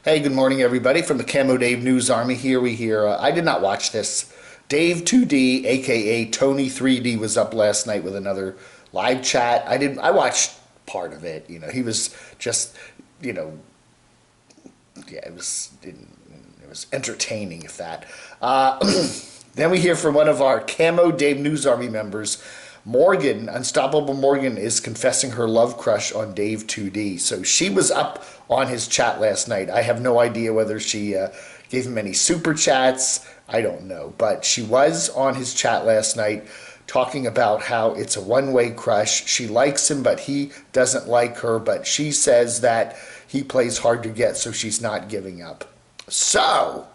Hey, good morning, everybody. From the Camo Dave News Army here, we hear, I did not watch this. Dave 2D, aka Tony 3D, was up last night with another live chat. I watched part of it. He was just, you know, yeah, it was entertaining, if that. Then we hear from one of our Camo Dave News Army members. Morgan, Unstoppable Morgan, is confessing her love crush on Dave 2D. So she was up on his chat last night. I have no idea whether she gave him any super chats. I don't know. But she was on his chat last night talking about how it's a one-way crush. She likes him, but he doesn't like her. But she says that he plays hard to get, so she's not giving up. So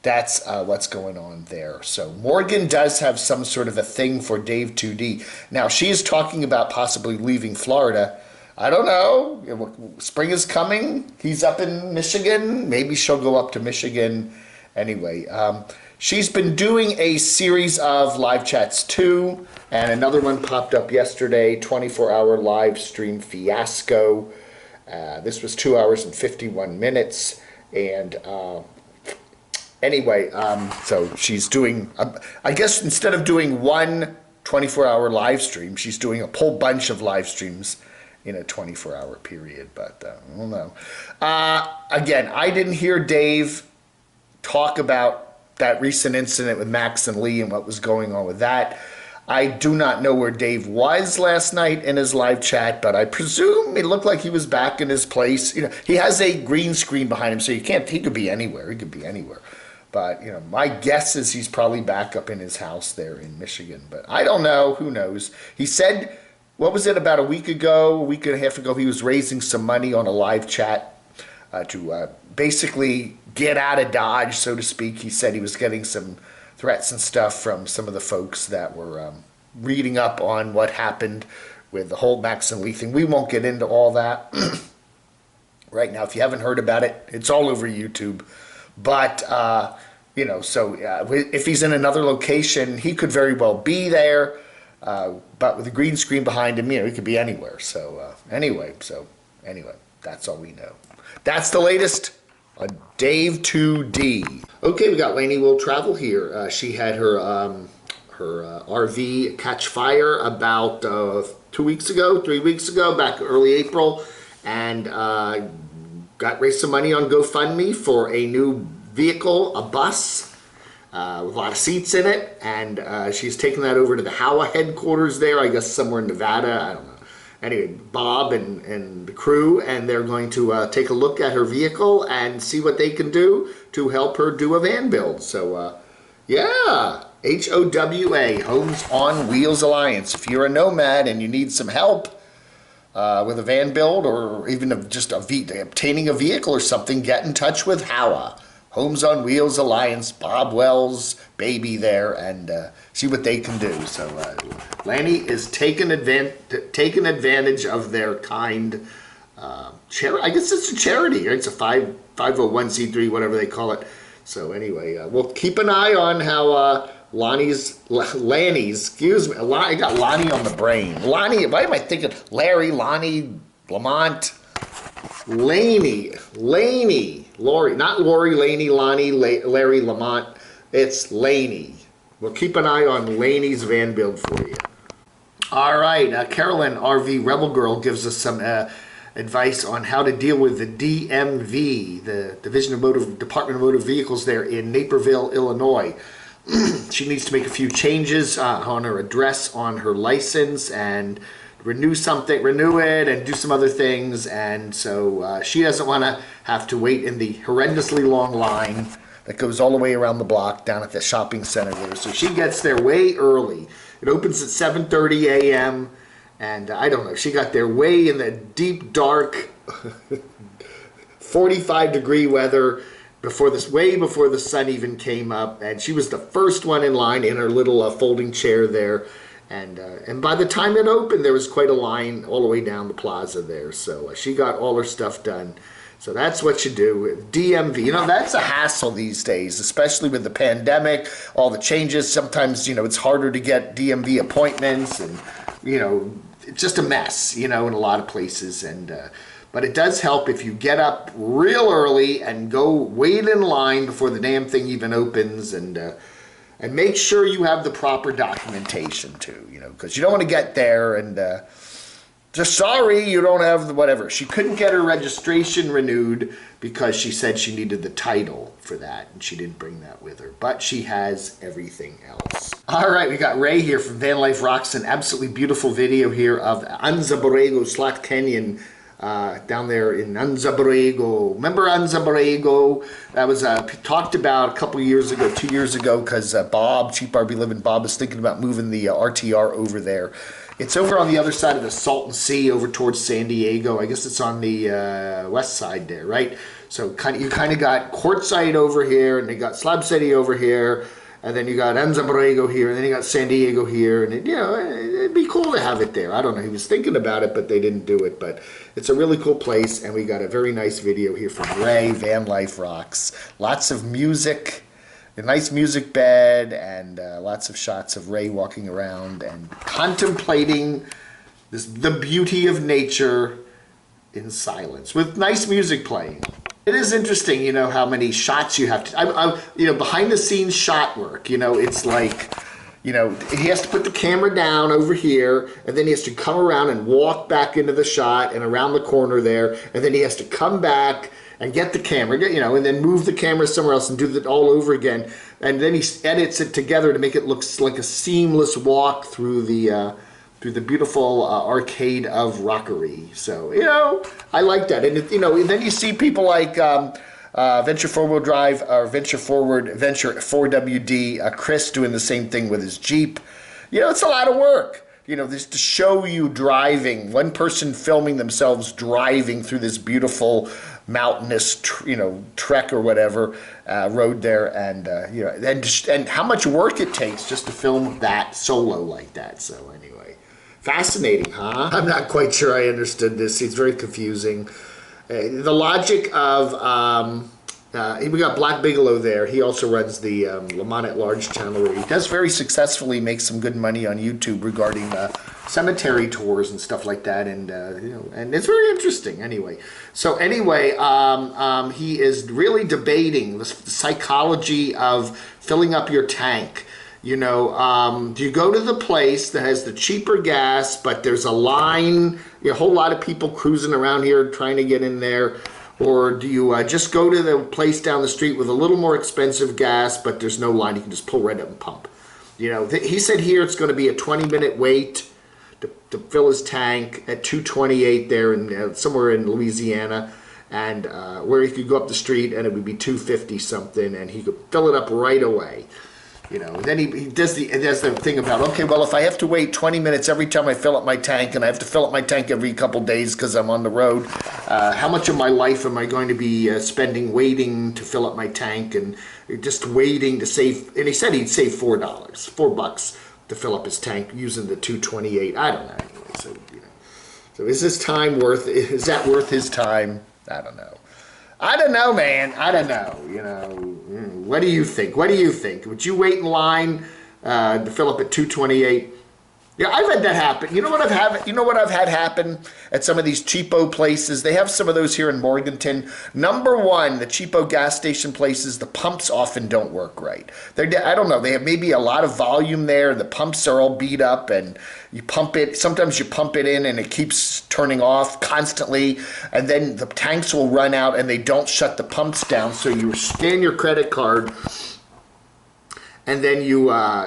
that's what's going on there. So Morgan does have some sort of a thing for Dave 2D. Now, she is talking about possibly leaving Florida. I don't know. Spring is coming. He's up in Michigan. Maybe she'll go up to Michigan. Anyway, she's been doing a series of live chats too, and another one popped up yesterday, 24-hour live stream fiasco. This was 2 hours and 51 minutes. And anyway, so she's doing, I guess instead of doing one 24-hour live stream, she's doing a whole bunch of live streams in a 24-hour period, but I don't know. Again, I didn't hear Dave talk about that recent incident with Max and Lee and what was going on with that. I do not know where Dave was last night in his live chat, but I presume it looked like he was back in his place. He has a green screen behind him, so he could be anywhere. He could be anywhere. But, my guess is he's probably back up in his house there in Michigan. But I don't know. Who knows? He said, what was it, about a week and a half ago, he was raising some money on a live chat to basically get out of Dodge, so to speak. He said he was getting some threats and stuff from some of the folks that were reading up on what happened with the whole Max and Lee thing. We won't get into all that right now. If you haven't heard about it, it's all over YouTube. But, so if he's in another location, he could very well be there. But with a green screen behind him, he could be anywhere. So, anyway, that's all we know. That's the latest on Dave 2D. Okay, we got Lainey Will Travel here. She had her RV catch fire about 3 weeks ago, back early April, and raised some money on GoFundMe for a new vehicle, a bus, with a lot of seats in it, and she's taking that over to the Howa headquarters there, I guess somewhere in Nevada, I don't know. Anyway, Bob and the crew, and they're going to take a look at her vehicle and see what they can do to help her do a van build. So, yeah, HOWA, Homes on Wheels Alliance. If you're a nomad and you need some help with a van build, or even just obtaining a vehicle or something, get in touch with Howa. Homes on Wheels Alliance, Bob Wells, baby there, and see what they can do. So Lanny is taking advantage of their kind charity. I guess it's a charity, right? It's a 501c3, whatever they call it. So anyway, we'll keep an eye on how Lanny's, excuse me, I got Lonnie on the brain. Lonnie, why am I thinking Larry, Lonnie, Lamont, Laney, Lori, not Lori, Laney, Lonnie, Larry, Lamont. It's Laney. We'll keep an eye on Laney's van build for you. All right, Carolyn, RV Rebel Girl, gives us some advice on how to deal with the DMV, the Department of Motor Vehicles there in Naperville, Illinois. She needs to make a few changes on her address, on her license, and renew it, and do some other things. And so she doesn't want to have to wait in the horrendously long line that goes all the way around the block down at the shopping center there. So she gets there way early. It opens at 7:30 a.m. And I don't know, she got there way in the deep, dark, 45-degree weather, way before the sun even came up. And she was the first one in line in her little folding chair there. And by the time it opened, there was quite a line all the way down the plaza there. So she got all her stuff done. So that's what you do with DMV. That's a hassle these days, especially with the pandemic, all the changes. Sometimes, it's harder to get DMV appointments, and, it's just a mess, in a lot of places. And But it does help if you get up real early and go wait in line before the damn thing even opens, and make sure you have the proper documentation too, you know, because you don't want to get there and just sorry you don't have the whatever. She couldn't get her registration renewed because she said she needed the title for that, and she didn't bring that with her. But she has everything else. All right, we got Ray here from Van Life Rocks, an absolutely beautiful video here of Anza Borrego Slack Canyon down there in Anza Borrego. Remember Anza Borrego? That was talked about a couple years ago, 2 years ago, because Bob, Cheap RB Living Bob, was thinking about moving the RTR over there. It's over on the other side of the Salton Sea, over towards San Diego. I guess it's on the west side there, right? So you kind of got Quartzsite over here, and they got Slab City over here, and then you got Anza Borrego here, and then you got San Diego here, and it'd be cool to have it there. I don't know. He was thinking about it, but they didn't do it. But it's a really cool place, and we got a very nice video here from Ray, Van Life Rocks. Lots of music. A nice music bed, and lots of shots of Ray walking around and contemplating the beauty of nature in silence with nice music playing. It is interesting, you know, how many shots you have to, you know, behind the scenes shot work, you know, it's like, you know, he has to put the camera down over here, and then he has to come around and walk back into the shot and around the corner there, and then he has to come back and get the camera, you know, and then move the camera somewhere else and do that all over again. And then he edits it together to make it look like a seamless walk through the beautiful arcade of rockery. So, you know, I like that. And, you know, and then you see people like Venture 4-Wheel Drive, or Venture 4WD, Chris doing the same thing with his Jeep. You know, it's a lot of work. You know, this to show you driving, one person filming themselves driving through this beautiful mountainous, trek or whatever road there, and you know, and how much work it takes just to film that solo like that. So anyway, fascinating, huh? I'm not quite sure I understood this. It's very confusing. The logic of we got Black Bigelow there. He also runs the Le Mans at Large channel, where he does very successfully make some good money on YouTube regarding cemetery tours and stuff like that, and you know, and it's very interesting. Anyway, so anyway, he is really debating the psychology of filling up your tank. You know, do you go to the place that has the cheaper gas, but there's a line, a whole lot of people cruising around here trying to get in there? Or do you just go to the place down the street with a little more expensive gas, but there's no line, you can just pull right up and pump? You know, he said here it's going to be a 20-minute wait to fill his tank at 228 there in somewhere in Louisiana, and where he could go up the street and it would be 250 something, and he could fill it up right away. You know, and then he does the thing about, okay, well, if I have to wait 20 minutes every time I fill up my tank, and I have to fill up my tank every couple days because I'm on the road, how much of my life am I going to be spending waiting to fill up my tank, and just waiting to save? And he said he'd save $4 to fill up his tank using the 228. I don't know. Anyway, so you know, so is that worth his time? I don't know. I don't know, man. I don't know. You know, what do you think? What do you think? Would you wait in line to fill up at 228? Yeah, I've had that happen. You know what I've had happen at some of these cheapo places? They have some of those here in Morganton. Number one, the cheapo gas station places, the pumps often don't work right. I don't know. They have maybe a lot of volume there. The pumps are all beat up, and you pump it. Sometimes you pump it in, and it keeps turning off constantly. And then the tanks will run out, and they don't shut the pumps down. So you scan your credit card, and then you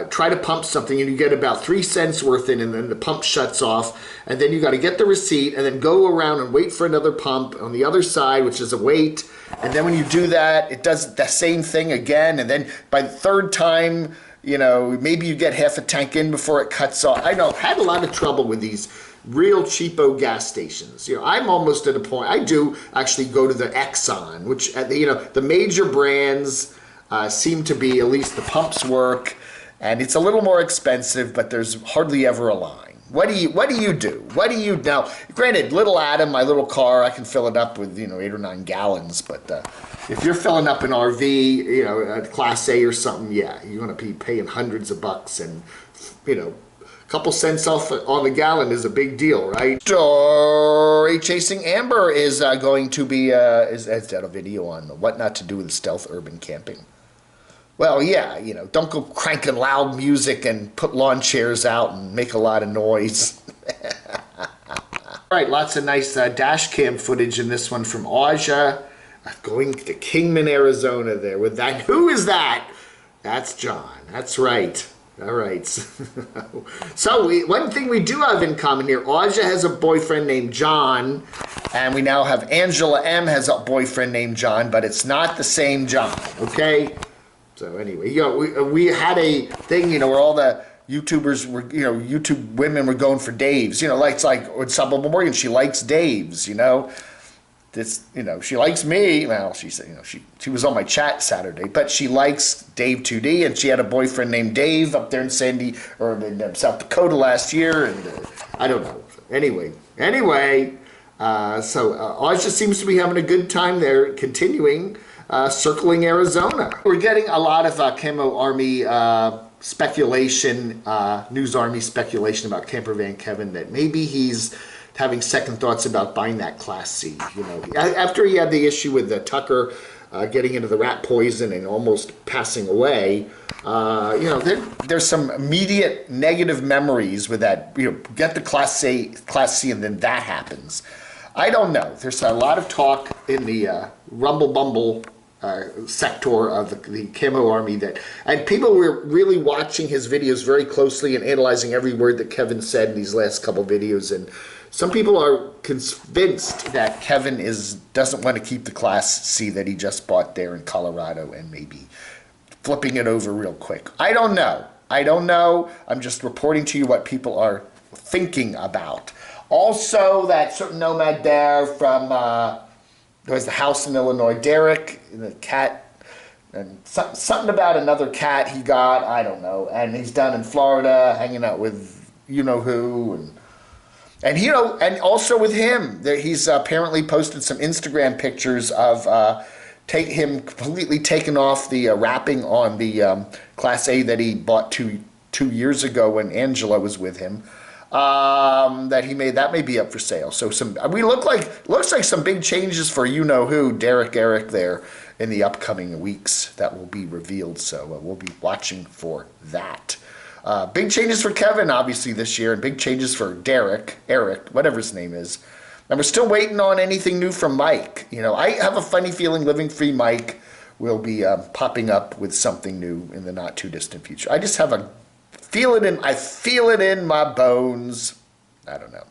try to pump something, and you get about 3 cents worth in, and then the pump shuts off, and then you got to get the receipt, and then go around and wait for another pump on the other side, which is a wait, and then when you do that, it does the same thing again, and then by the third time, you know, maybe you get half a tank in before it cuts off. I know, I've had a lot of trouble with these real cheapo gas stations. You know, I'm almost at a point, I do actually go to the Exxon, which, you know, the major brands seem to be, at least the pumps work, and it's a little more expensive, but there's hardly ever a line. What do you do? What do you now? Granted, little Adam, my little car, I can fill it up with 8 or 9 gallons, but if you're filling up an RV, a Class A or something, yeah, you're going to be paying hundreds of bucks, and couple cents off on the gallon is a big deal, right? Story Chasing Amber is going to be, has done a video on what not to do with stealth urban camping. Well, yeah, you know, don't go cranking loud music and put lawn chairs out and make a lot of noise. All right, lots of nice dash cam footage in this one from Aja, going to Kingman, Arizona there with that. Who is that? That's John. That's right. All right. So one thing we do have in common here, Aja has a boyfriend named John, and we now have Angela M has a boyfriend named John, but it's not the same John, okay? So anyway, you know, we had a thing, you know, where all the YouTubers were, you know, YouTube women were going for Daves, you know, like it's like with Subliminal Morgan, she likes Daves, you know. This, you know, she likes me. Well, she said, you know, she was on my chat Saturday, but she likes Dave 2D, and she had a boyfriend named Dave up there in South Dakota last year, and I don't know. Anyway, so Aja seems to be having a good time there, continuing. Circling Arizona. We're getting a lot of Camo Army speculation, News Army speculation about Campervan Kevin, that maybe he's having second thoughts about buying that Class C. You know, after he had the issue with Tucker getting into the rat poison and almost passing away, you know, there's some immediate negative memories with that. You know, get the Class C, and then that happens. I don't know. There's a lot of talk in the Rumble Bumble sector of the Camo Army and people were really watching his videos very closely and analyzing every word that Kevin said in these last couple videos, and some people are convinced that Kevin doesn't want to keep the Class C that he just bought there in Colorado and maybe flipping it over real quick. I don't know. I'm just reporting to you what people are thinking about. Also, that certain nomad there from there's the house in Illinois, Derek, the cat, and something about another cat he got, I don't know. And he's down in Florida hanging out with you-know-who. And you know, and also with him, he's apparently posted some Instagram pictures of him completely taking off the wrapping on the Class A that he bought two years ago when Angela was with him. That he made, that may be up for sale. So looks like some big changes for you-know-who, Derek Eric there in the upcoming weeks that will be revealed. So we'll be watching for that. Big changes for Kevin, obviously, this year, and big changes for Derek, Eric, whatever his name is. And we're still waiting on anything new from Mike. You know, I have a funny feeling Living Free Mike will be popping up with something new in the not-too-distant future. I just have a I feel it in my bones. I don't know.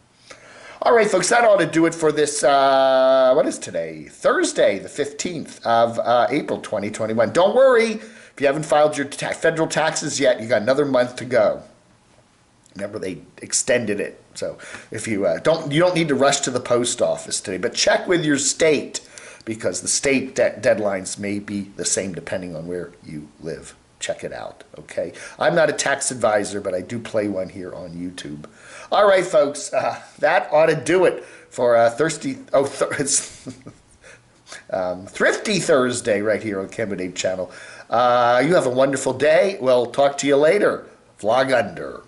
All right, folks, that ought to do it for this, what is today? Thursday, the 15th of April, 2021. Don't worry, if you haven't filed your federal taxes yet, you got another month to go. Remember, they extended it. So if you you don't need to rush to the post office today, but check with your state, because the state deadlines may be the same depending on where you live. Check it out, okay? I'm not a tax advisor, but I do play one here on YouTube. All right, folks, that ought to do it for Thrifty Thursday right here on Camo Dave channel. You have a wonderful day. We'll talk to you later. Vlog under.